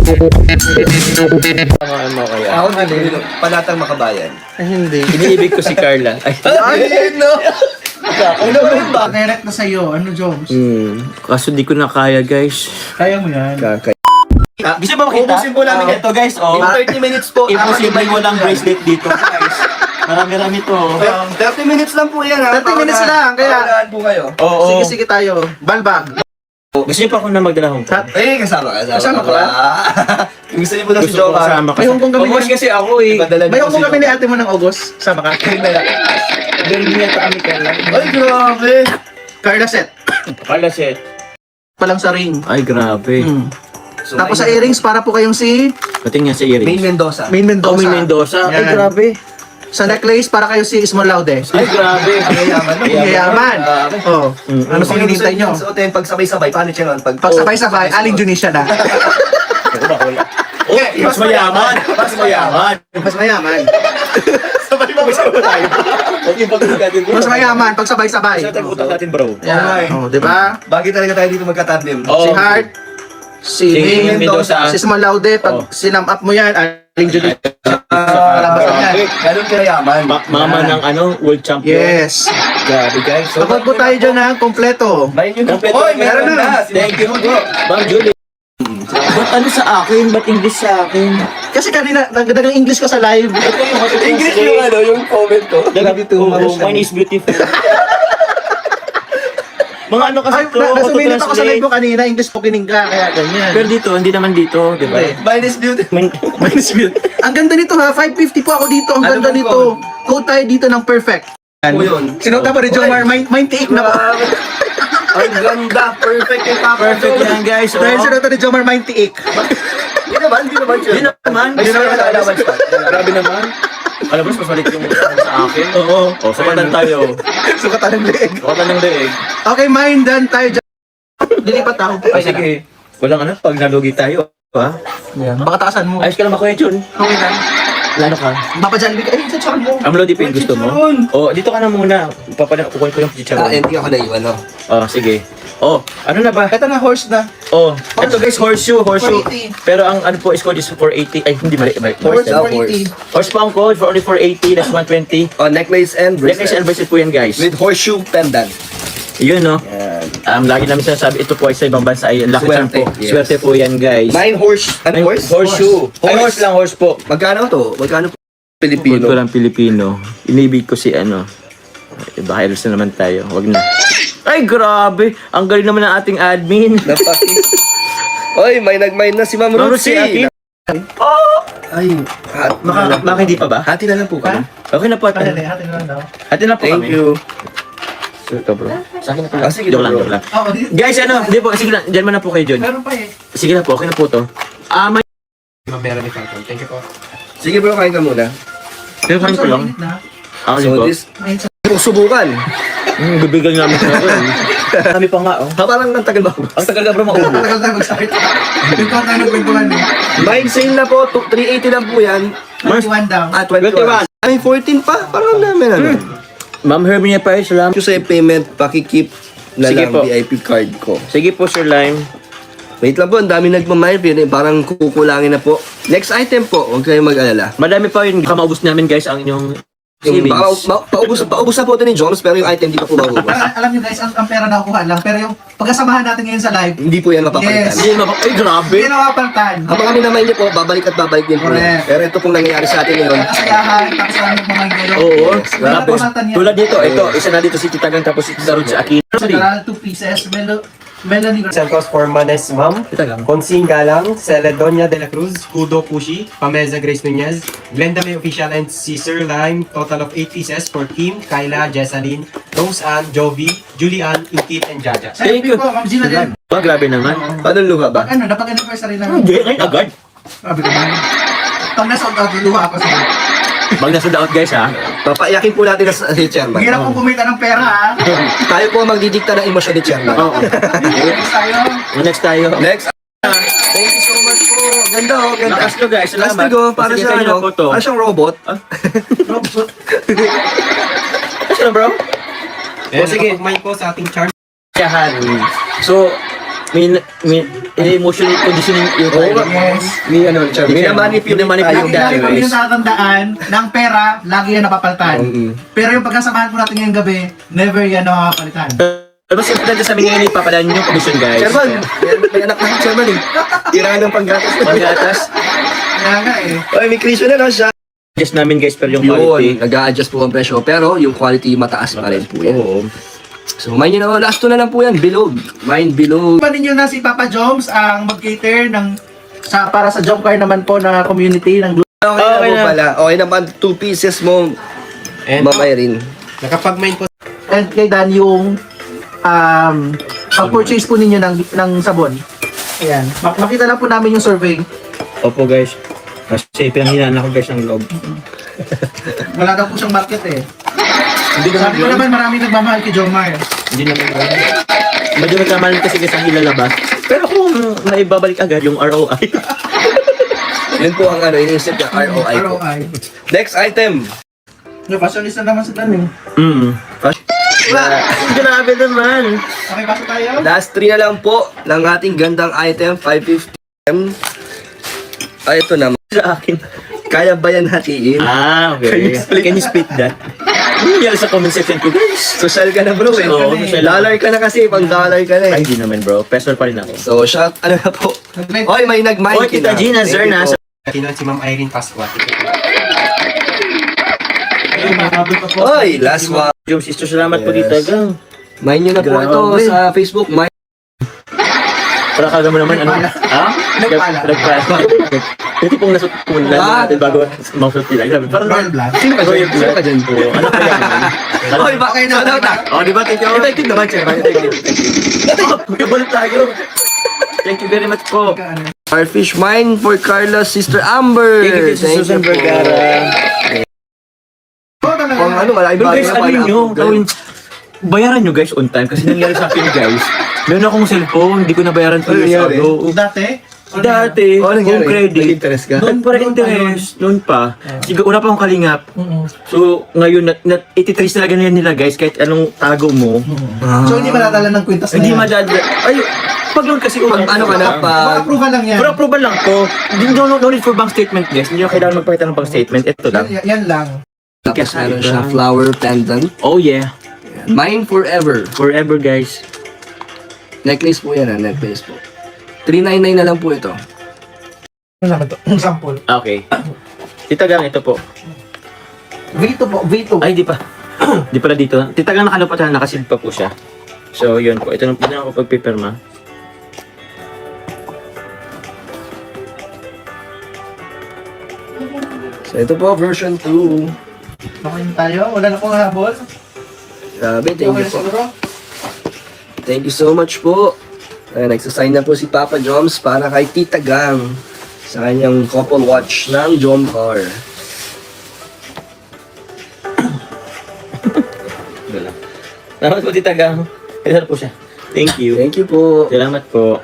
Ano kaya? Ako din. Panatang makabayan. Ay, hindi. Iniibig ko si Carla. Ay, Ay, no! Ano ba yun ba? Direct na sa'yo. Ano, Jones? kaso di ko na kaya, guys. Kaya mo yan. Gusto ba makita? Ubusin po namin Ito, guys, oh. In 30 minutes po. Imposible mo lang bracelet dito, guys. Marami-rami to. 30 minutes lang po yan, ha? 30 minutes lang, kaya- Paunahan po kayo. Oo. Sige tayo. Balbag. Gusto niyo pa ako na magdala hong Eh, kasama ka. Kasama ka ba? Gusto niyo po lang si Gusto ko Jomar. kasama May hongkong kami. Pagwas kasi ako eh. Ipadala niyo May po hongkong si kami ni ate mo ng August. Sama ka. Galing niya ito kami, Carla. Ay, grabe. Carla set. Carla set. Palang sa ring. Ay, grabe. So, Tapos sa earrings, para po kayong si Pating nga sa earrings. Main Mendoza. Main Mendoza. Oh, may Mendoza. Ay, Yan. grabe. Sa necklace, para kayo si Small Laude. Ay, grabe. Ang yayaman. no? Yayaman. Oh. Ano pang hinihintay nyo? Suotin pag sabay-sabay. Paano siya nun? Pag sabay-sabay, Aling Junisha na. Oh, mas mayaman. Mas mayaman. Mas mayaman. Sabay mo tayo. Okay, pag-ugatin mo. Mas mayaman, pag sabay-sabay. Sa tag-utak natin, bro. Yan. Oh, di ba? Bagay talaga tayo dito magkatandem. Oh. Si Hart, si Si Main Mendoza. si Small Laude, pag Oh. sinam up mo yan, Aling Junisha. Grabe. Ganun kayaman. Mama ng world champion. Yes. Grabe, guys. So, Kapag po tayo dyan ha, kompleto. May yung Kompleto. Oy, meron na. Thank you, bro. Ma'am Julie. Ba't ano sa akin? Ba't English sa akin? Kasi kanina, nagdagang English ka sa live. English yung yung comment ko. Mine is beautiful. Mga ano kasi Ay, to, nasumilit ako sa live auto-translate. ko kanina, English po kining ka, kaya ganyan. Pero dito, hindi naman dito, di ba? Mine is beautiful. Mine is beautiful. Ang ganda nito ha, 550 po ako dito, ang Ano ganda bang nito. Code tayo dito ng perfect. Po yun. Sinuta pa rin Jomar, mind take na po. Ang ganda. Perfect yung papa. Perfect yan, guys. Dahil Oh. sinuta ni Jomar, mind take. Hindi naman siya. Hindi naman. Hindi naman allowance pa. Grabe naman. Alam mo, mas malit yung sa akin. Oo. O, sukatan tayo. Sukatan ng leeg. Sukatan ng leeg. Okay, mind done tayo dyan. Dilipat ako. Ay, sige. Walang ano, pag nalugi tayo. Ha? Yan, baka taasan mo. Ayos ka lang ba, Kuya Jun? Okay na. Lalo ka. Papa Jollibee ka, sa chan mo. Ang Lodi Pin, gusto mo? O, dito ka na muna. Kukunin ko yung chicharon. Hindi ako na iwan, no? Oh, sige. Oh, ano na ba? Ito na, horse na. Oh, ito guys, horseshoe. 480. Pero ang ano po is code is 480. Ay, hindi mali. Horse daw, 480. Horse pa ang code for only 480. That's 120. Necklace and Necklace and bracelet po yan, guys. With horseshoe pendant. Yun, no? Yan. Lagi namin sinasabi, ito po ay sa ibang bansa. Ay, lucky charm Swerte, po. yes. Swerte po yan, guys. Nine horse. Ano Ay, horse? Horseshoe. Ay, horse lang, horse po. Magkano to? Magkano po? Code Pilipino. ko lang Pilipino. Inibig ko si ano. Baka na naman tayo. Wag na. Ay, grabe! Ang galing naman ng ating admin. Oy, may nag-mine na si Ma'am Ma'am Rusi. Rusi, Oh! Ay, Baka hindi pa ba? hati na lang po kami. Okay na po. Ano na, hatin lang daw. Atin na po Thank kami. you. Ito, bro. Sa akin na pala. Ah, sige, Joke lang, bro. joke lang. Oo, dito. Guys, ano? Hindi po. Sige lang. Diyan mo na po kayo, John. Meron pa eh. Sige na po. Okay na po to. May... Sige bro, kain ka muna. Pero kain ko lang. Mainit na. Ako din So po. this, subukan. Bibigyan nga mo ako. Kami pa nga, oh. Parang ang tagal ba? Ang tagal na bro maubo. Tagal tayo mag-start. Yung kanta ng kwentuhan eh. Mind sale na po, 380 lang po yan. 21 daw. Ah, 21. Ay, 14 pa. Parang ang dami na. Ma'am Herminia pa, salamat. Yung sa payment, pakikeep na Sige lang po. VIP card ko. Sige po, Sir Lime. Wait lang po, ang dami nagmamahal. Parang kukulangin na po. Next item po, huwag kayong mag-alala. Madami pa yun. Baka maubos namin, guys, ang inyong Yung, savings. paubos na po ito ni Jones, pero yung item di pa po maubos. Alam niyo guys, ang pera nakukuha lang. Pero yung pagkasamahan natin ngayon sa live, Hindi po yan mapapalitan. Yes. Hindi, ay, grabe. hindi na mapapalitan. Habang kami naman niyo po, babalik at babalik din po. Correct. Pero ito pong nangyayari sa atin ngayon. Kasayahan, tapos ang magmamahal kayo. Oo. Wala Tapos, pamatan yan. tulad dito, ito, isa na dito si Titagang tapos si Darud sa akin. General, 2 pieces. Melanie Santos Formanes Ma'am, Titagang. Consing Galang, Celedonia de la Cruz, Kudo Pushi, Pameza Grace Nunez, Glenda May Official and Caesar Lime, total of 8 pieces for Kim, Kyla, Jessalyn, Rose Ann, Jovi, Julian, Inkit, and Jaja. Thank you. po, Ma'am Gina din. Ba, grabe naman. Paano luha ba? Ano, napag-anniversary lang. Hindi, ngayon agad. Sabi ko man. Pag nasa luha ako sa Mag nasa daot, guys, ha? Papaiyakin po natin si Chairman. Hirap kong kumita ng pera ha. Tayo po ang magdidikta ng emosyon ni Chairman. Oo. Next tayo. Next tayo. Next. Thank you so much po. Ganda oh, ganda. Lakas to, guys. Salamat. Plastic oh, para Sige, sa tayo na ano, po to. para siyang robot. Kasi na, bro? And sige. nakapagmay po sa ating charm. Yahan. So, emotional conditioning yung Oo, tayo. Yes. May ano siya, minamanipulate Minamanipulate tayo. Lagi guys. kami natatandaan ng pera, lagi yan napapalitan. Pero yung pagkasamahan po natin ngayong gabi, never yan napapalitan. Mas importante sa amin ngayon ipapadaan yung commission guys. Chairman, may anak na si Chairman eh. Tirahan ng panggatas. Pagkatas, Kaya nga eh. Ay, may kriso na lang siya. adjust namin guys pero yung Yun, quality. nag-a-adjust po ang presyo, pero yung quality mataas pa rin po yan. Oo. So, mind nyo na, last two na lang po yan, bilog. Mind bilog. Pa ninyo na si Papa Joms ang mag-cater ng para sa job car naman po na community ng Okay, Okay na po na. pala. Okay naman, 2 pieces mo, And mamay rin. nakapag-mine po and kay Dan yung pag-purchase po ninyo ng sabon. Ayan. Makita lang po namin yung survey. Opo guys. Kasi pinanghinaan ako guys ng loob. Wala daw po siyang market eh. Hindi Sabi ko naman maraming nagmamahal kay Jomar. Hindi naman yun. Medyo nagkamalan kasi guys ang ilalabas. Pero kung naibabalik agad yung ROI. Yun po ang ano, iniisip niya, ROI po. ROI. Next item. Yung fashionista naman sa Dan eh. Grabe naman. Okay, pasok tayo. Last 3 na lang po ng ating gandang item, 550M. Ay, ito naman. Sa akin. Kaya ba yan hatiin? Okay. Can you split that? Ano nangyari sa comment section ko guys? Social ka na bro eh. Oo, social. Dollar ka na kasi, pang dollar ka na Ay, eh. hindi naman bro. Personal pa rin ako. So, shout, ano na po. Nag-live. Oy, may nag-mic Oy, Tita Gina, sir, nasa. Kinuha si Ma'am Irene Pasqua. Ayun, mababot pa po. Oy, last one. Yung sister, salamat po Yes. dito gang. Mind nyo na po ito Grabe. sa Facebook. Mind. Para kala mo naman, ano? Ha? Nagpala. Nagpala. Yung tipong nasot po na natin bago mausot nila. Grabe. Parang Royal Blood. Sino ka dyan? Royal Sino ka dyan? Oo, ano kaya naman? Oy, ba kayo na? Oh, di ba? Thank you. Effective naman, sir. Thank you. Oh, may balik tayo. Thank you very much po. Starfish Mine for Carla's sister Amber. Thank you, Tita Susan po. Vergara. Pang ano, wala Pero guys, iba ano nyo? Gawin, bayaran nyo guys on time kasi nangyari sa akin guys. Meron akong cellphone, hindi ko nabayaran 2 years nangyari? ago. Dati? Dati, Oh, nangyari? home credit. Nag-interest ka? Noon pa rin interest, noon pa. Siguro, una pa akong kalingap. So, ngayon, ititrace talaga na yan nila guys, kahit anong tago mo. So hindi madadala ng kwintas na Hindi yan. madadala. Ay, pag loan kasi Pag ano ka na, pag... Ma-approve lang yan. For approval lang to. No need for bank statement guys. Hindi nyo kailangan magpakita ng bank statement. Ito lang. Yan lang. Tapos meron siya flower pendant. Oh yeah. Mine forever. Forever guys. Necklace po yan, necklace po. 399 na lang po ito. Ano naman to? Sample. Okay. Titagang ito po. V2 po. V2. Ay, di pa. Di pala dito. Titagang nakalapatan, nakasid pa po siya. So, yun po. Ito na po na ako pagpipirma. So ito po, version 2. Okay na tayo. Wala na pong habol. Grabe, thank Okay you na po. siguro. Thank you so much po. Nagsasign na po si Papa Joms para kay Tita Gang sa kanyang couple watch ng Jom Car. Salamat po, Titagang. Kailan po siya. Thank you. Thank you po. Salamat po.